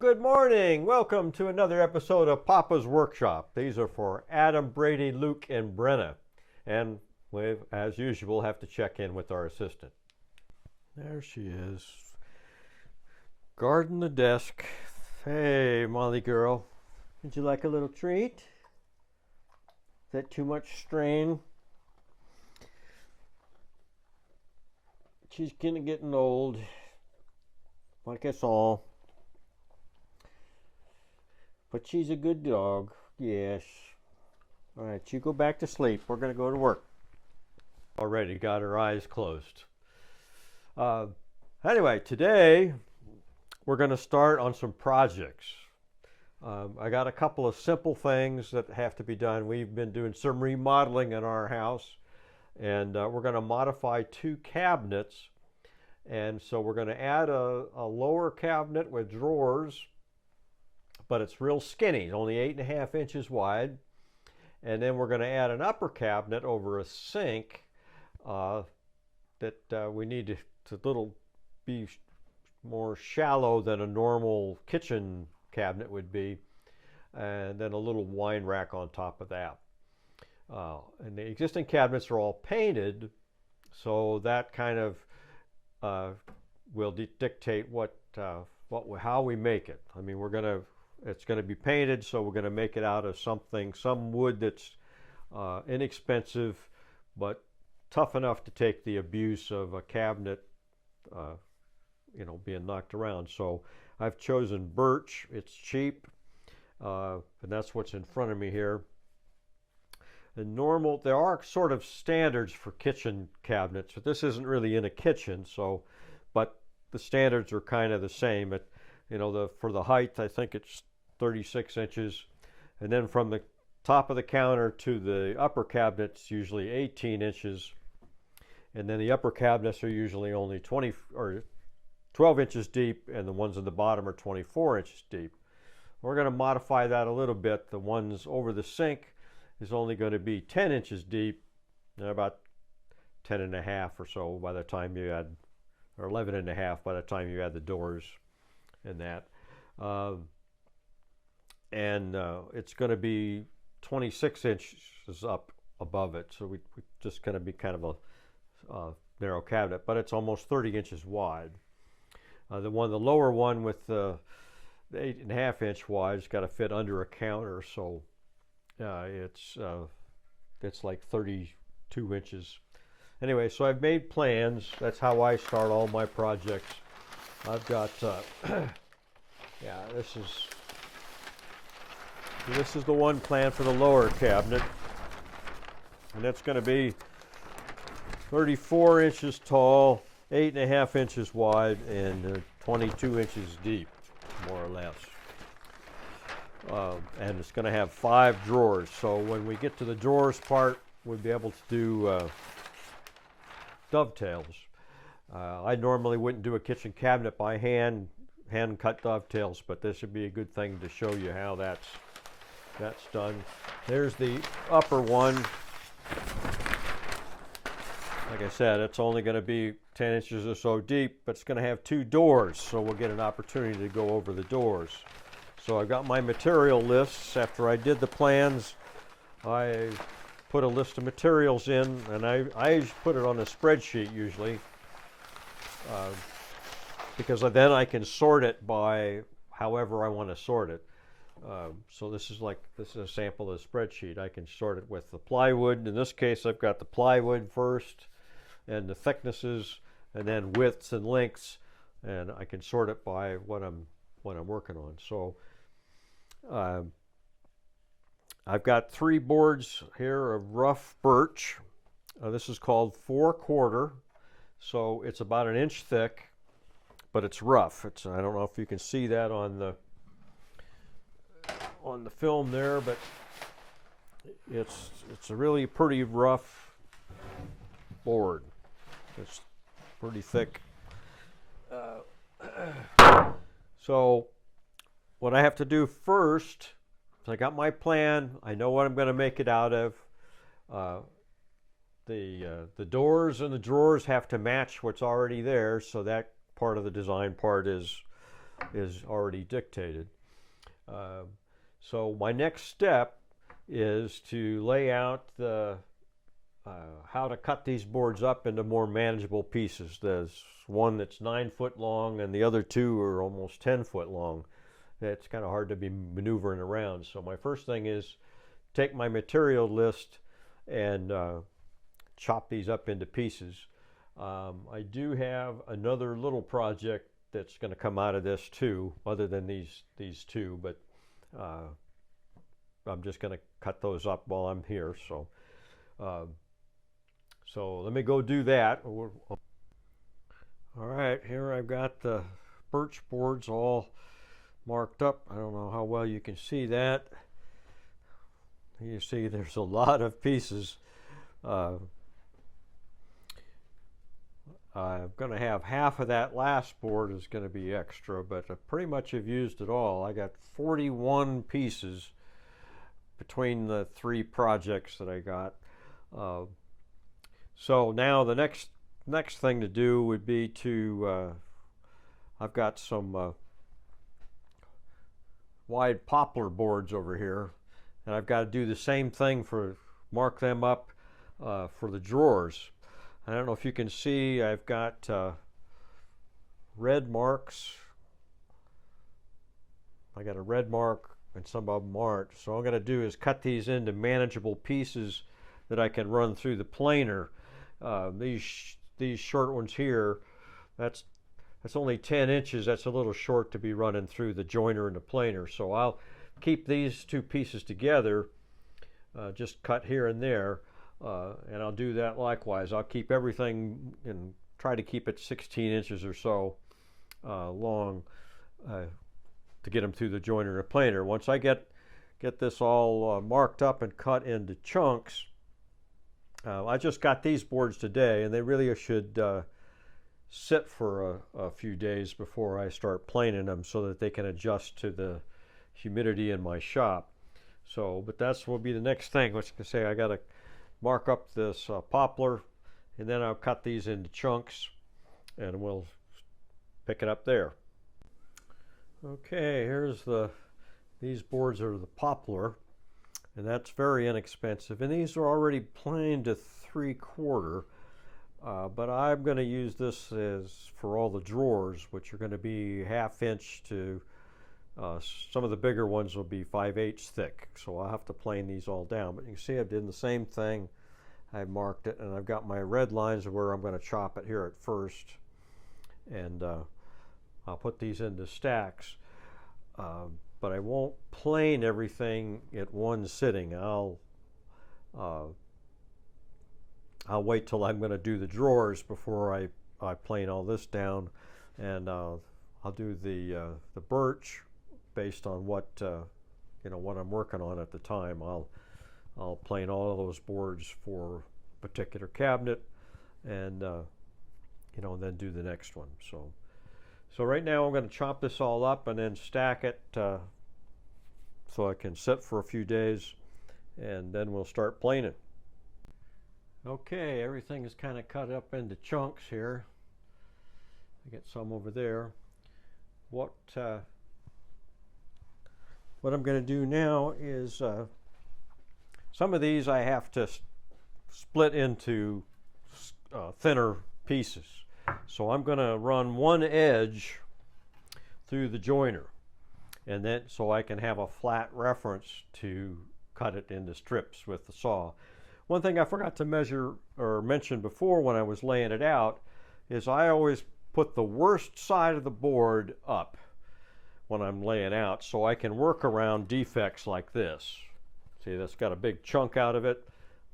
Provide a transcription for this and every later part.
good morning. Welcome to another episode of Papa's Workshop. These are for Adam, Brady, Luke, and Brenna. And we, as usual, have to check in with our assistant. There she is. Guarding the desk. Hey, Molly girl. Would you like a little treat? Is that too much strain? She's kind of getting old, like us all. But she's a good dog, yes. All right, you go back to sleep. We're going to go to work. Already got her eyes closed. Anyway, today we're going to start on some projects. I got a couple of simple things that have to be done. We've been doing some remodeling in our house, and we're going to modify two cabinets. And so we're going to add a lower cabinet with drawers, but it's real skinny, only 8.5 inches wide. And then we're going to add an upper cabinet over a sink that we need to be more shallow than a normal kitchen cabinet would be, and then a little wine rack on top of that. And the existing cabinets are all painted, so that kind of will dictate how we make it. I mean, it's going to be painted, so we're going to make it out of some wood that's inexpensive, but tough enough to take the abuse of a cabinet, being knocked around. So I've chosen birch. It's cheap, and that's what's in front of me here. There are sort of standards for kitchen cabinets, but this isn't really in a kitchen, but the standards are kind of the same. For the height, I think it's 36 inches. And then from the top of the counter to the upper cabinets, usually 18 inches. And then the upper cabinets are usually only 20 or 12 inches deep, and the ones at the bottom are 24 inches deep. We're going to modify that a little bit. The ones over the sink is only going to be 10 inches deep, and about 10 and a half or so by the time you add, or 11 and a half by the time you add the doors and that. It's going to be 26 inches up above it, so we just going to be kind of a narrow cabinet, but it's almost 30 inches wide. The lower one with the 8.5 inch wide has got to fit under a counter, so it's like 32 inches. Anyway, so I've made plans. That's how I start all my projects. I've got this is the one plan for the lower cabinet, and that's going to be 34 inches tall, 8.5 inches wide, and 22 inches deep, more or less. And it's going to have 5 drawers. So when we get to the drawers part, we'll be able to do dovetails. I normally wouldn't do a kitchen cabinet by hand cut dovetails, but this would be a good thing to show you how that's done. There's the upper one. Like I said, it's only going to be 10 inches or so deep, but it's going to have 2 doors, so we'll get an opportunity to go over the doors. So I've got my material lists. After I did the plans, I put a list of materials in, and I put it on a spreadsheet usually, because then I can sort it by however I want to sort it. So this is a sample of the spreadsheet. I can sort it with the plywood. In this case, I've got the plywood first, and the thicknesses, and then widths and lengths, and I can sort it by what I'm working on. So I've got 3 boards here of rough birch. This is called 4/4, so it's about 1 inch thick, but it's rough. I don't know if you can see that on the film there, but it's a really pretty rough board. It's pretty thick. So what I have to do first is I got my plan. I know what I'm going to make it out of. The doors and the drawers have to match what's already there, so that part of the design part is is already dictated. So my next step is to lay out how to cut these boards up into more manageable pieces. There's one that's 9 foot long and the other two are almost 10 foot long. It's kind of hard to be maneuvering around. So my first thing is take my material list and chop these up into pieces. I do have another little project that's going to come out of this too, other than these two, but I'm just going to cut those up while I'm here. So let me go do that. All right, here I've got the birch boards all marked up. I don't know how well you can see that. You see there's a lot of pieces. I'm going to have half of that last board is going to be extra, but I pretty much have used it all. I got 41 pieces between the 3 projects that I got. So now the next thing to do would be to, I've got some wide poplar boards over here, and I've got to do the same thing mark them up for the drawers. I don't know if you can see, I've got red marks. I got a red mark and some of them aren't. So all I'm going to do is cut these into manageable pieces that I can run through the planer. These short ones here, that's only 10 inches. That's a little short to be running through the joiner and the planer. So I'll keep these 2 pieces together, just cut here and there. And I'll do that likewise. I'll keep everything and try to keep it 16 inches or so long to get them through the joiner and planer. Once I get this all marked up and cut into chunks, I just got these boards today, and they really should sit for a few days before I start planing them so that they can adjust to the humidity in my shop. So, but that's will be the next thing. Let's say I got to mark up this poplar, and then I'll cut these into chunks and we'll pick it up there. Okay, here's these boards are the poplar, and that's very inexpensive, and these are already planed to 3/4, but I'm going to use this as for all the drawers, which are going to be 1/2 inch to some of the bigger ones will be 5/8 thick, so I'll have to plane these all down. But you can see I've done the same thing. I marked it, and I've got my red lines where I'm going to chop it here at first, and I'll put these into stacks. But I won't plane everything at one sitting. I'll wait till I'm going to do the drawers before I plane all this down, and I'll do the birch based on what what I'm working on at the time. I'll plane all of those boards for a particular cabinet, and then do the next one. So right now I'm going to chop this all up and then stack it so it can sit for a few days, and then we'll start planing. Okay, everything is kind of cut up into chunks here. I get some over there. What I'm going to do now is some of these I have to split into thinner pieces. So I'm going to run one edge through the joiner, and then so I can have a flat reference to cut it into strips with the saw. One thing I forgot to measure or mention before when I was laying it out is I always put the worst side of the board up when I'm laying out, so I can work around defects like this. See, that's got a big chunk out of it,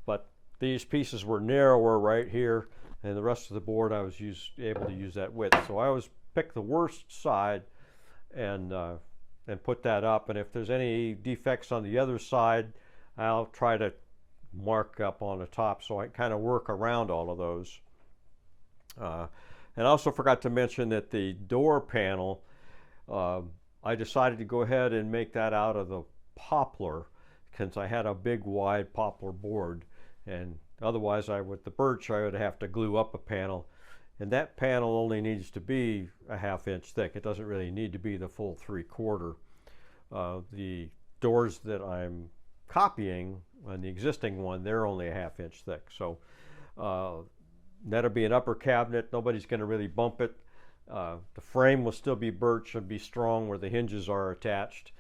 but these pieces were narrower right here, and the rest of the board I was able to use that width. So I always pick the worst side and put that up, and if there's any defects on the other side, I'll try to mark up on the top so I kind of work around all of those. And I also forgot to mention that the door panel, I decided to go ahead and make that out of the poplar, since I had a big wide poplar board, and otherwise with the birch I would have to glue up a panel, and that panel only needs to be a 1/2 inch thick. It doesn't really need to be the full 3/4. The doors that I'm copying on the existing one, they're only a 1/2 inch thick. So that'll be an upper cabinet. Nobody's going to really bump it. The frame will still be birch and be strong where the hinges are attached.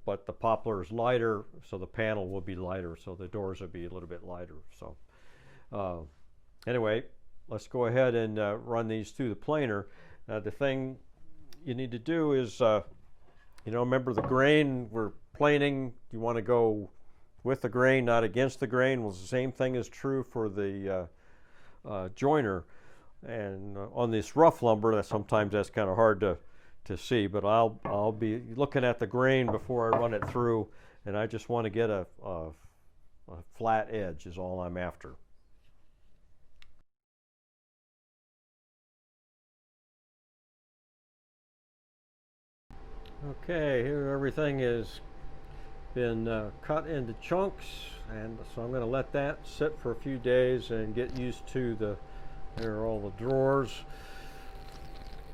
But the poplar is lighter, so the panel will be lighter, so the doors will be a little bit lighter. So anyway, let's go ahead and run these through the planer. The thing you need to do is, remember the grain we're planing. You want to go with the grain, not against the grain. Well, the same thing is true for the joiner. And on this rough lumber, sometimes that's kind of hard to see, but I'll be looking at the grain before I run it through, and I just want to get a flat edge is all I'm after. Okay, here everything has been cut into chunks, and so I'm going to let that sit for a few days and get used to there are all the drawers.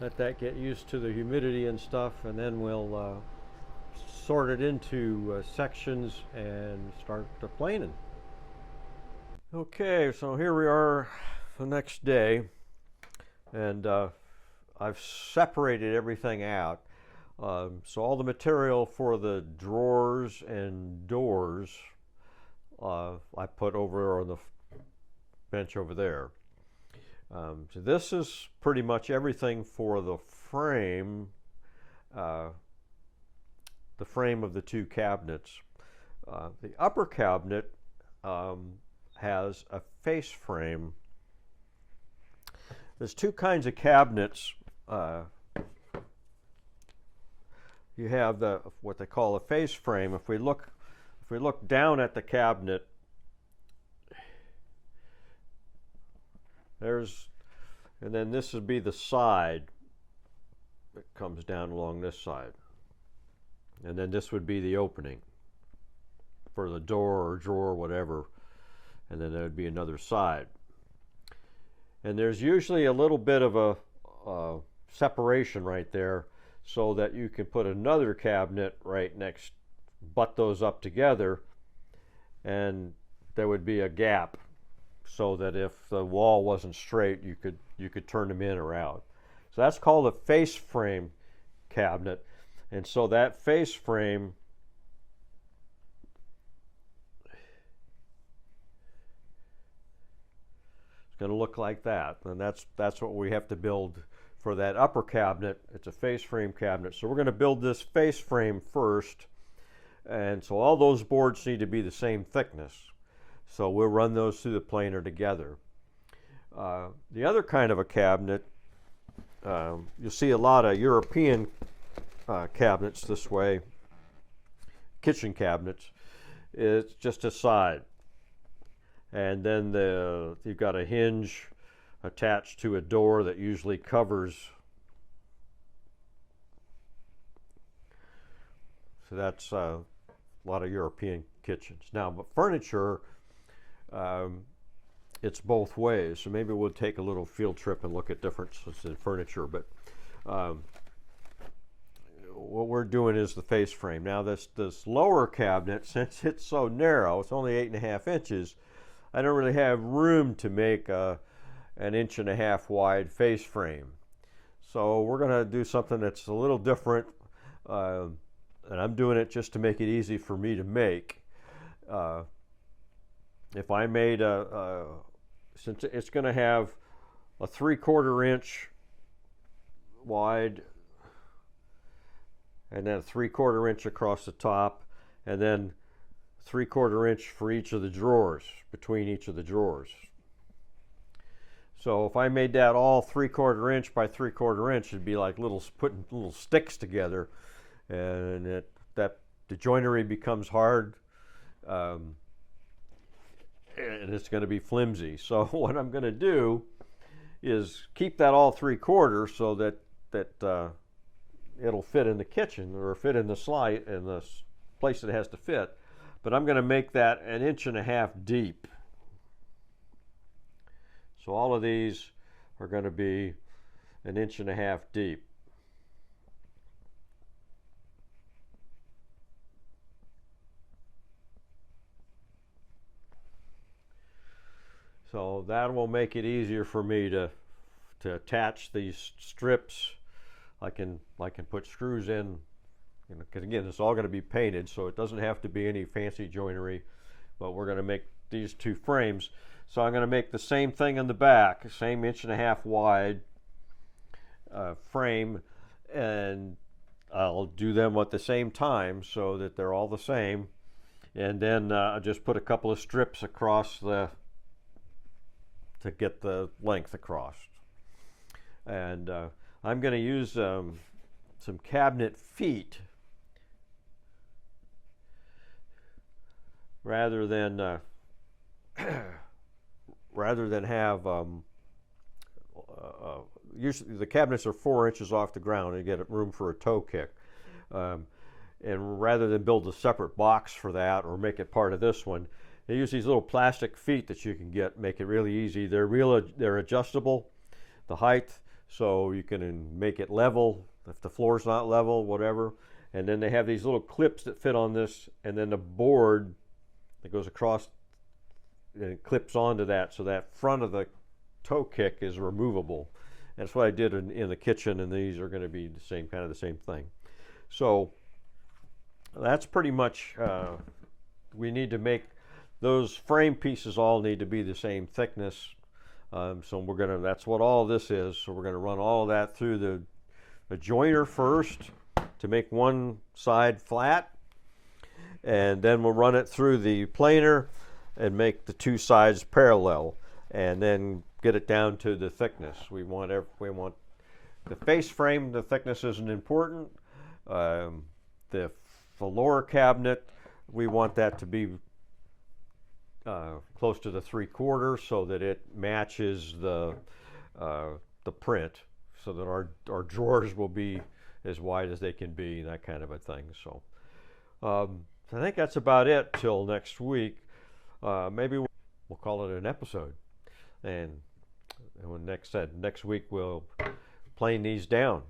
Let that get used to the humidity and stuff, and then we'll sort it into sections and start the planing. Okay, so here we are the next day, and I've separated everything out. So all the material for the drawers and doors I put over on the bench over there. So this is pretty much everything for the frame of the two cabinets. The upper cabinet has a face frame. There's two kinds of cabinets. You have what they call a face frame. If we look down at the cabinet, and then this would be the side that comes down along this side, and then this would be the opening for the door or drawer, whatever, and then there would be another side. And there's usually a little bit of a separation right there, so that you can put another cabinet right next, butt those up together, and there would be a gap, so that if the wall wasn't straight, you could turn them in or out. So that's called a face frame cabinet. And so that face frame is going to look like that. And that's what we have to build for that upper cabinet. It's a face frame cabinet. So we're going to build this face frame first. And so all those boards need to be the same thickness. So we'll run those through the planer together. The other kind of a cabinet, you'll see a lot of European cabinets this way, kitchen cabinets. It's just a side. And then you've got a hinge attached to a door that usually covers. So that's a lot of European kitchens. Now, but furniture, it's both ways. So maybe we'll take a little field trip and look at differences in furniture. But what we're doing is the face frame. Now this lower cabinet, since it's so narrow, it's only 8.5 inches, I don't really have room to make an 1.5 inch wide face frame. So we're going to do something that's a little different, and I'm doing it just to make it easy for me to make. If I made since it's going to have a 3/4 inch wide, and then a 3/4 inch across the top, and then 3/4 inch for each of the drawers, between each of the drawers. So if I made that all 3/4 inch by 3/4 inch, it'd be like putting little sticks together, and the joinery becomes hard, and it's going to be flimsy. So what I'm going to do is keep that all 3/4 so that it'll fit in the kitchen or fit in the slide in the place that it has to fit. But I'm going to make that 1.5 inches deep. So all of these are going to be 1.5 inches deep. So that will make it easier for me to attach these strips. I can put screws in, because again, it's all going to be painted, so it doesn't have to be any fancy joinery. But we're going to make these two frames. So I'm going to make the same thing in the back, same 1.5 inches wide frame, and I'll do them at the same time so that they're all the same. And then I'll just put a couple of strips across to get the length across. And I'm going to use some cabinet feet rather than have usually the cabinets are 4 inches off the ground and you get room for a toe kick. And rather than build a separate box for that or make it part of this one, they use these little plastic feet that you can get, make it really easy. They're adjustable, the height, so you can make it level if the floor's not level, whatever. And then they have these little clips that fit on this, and then the board that goes across and it clips onto that, so that front of the toe kick is removable. That's what I did in the kitchen, and these are going to be the same thing. So that's pretty much, we need to make those frame pieces all need to be the same thickness. So that's what all this is. So we're going to run all of that through the joiner first to make one side flat, and then we'll run it through the planer and make the two sides parallel, and then get it down to the thickness. We want the face frame, the thickness isn't important. The lower cabinet, we want that to be close to the 3/4 so that it matches the print, so that our drawers will be as wide as they can be, that kind of a thing. So I think that's about it till next week. Maybe we'll call it an episode, and when next week we'll plane these down.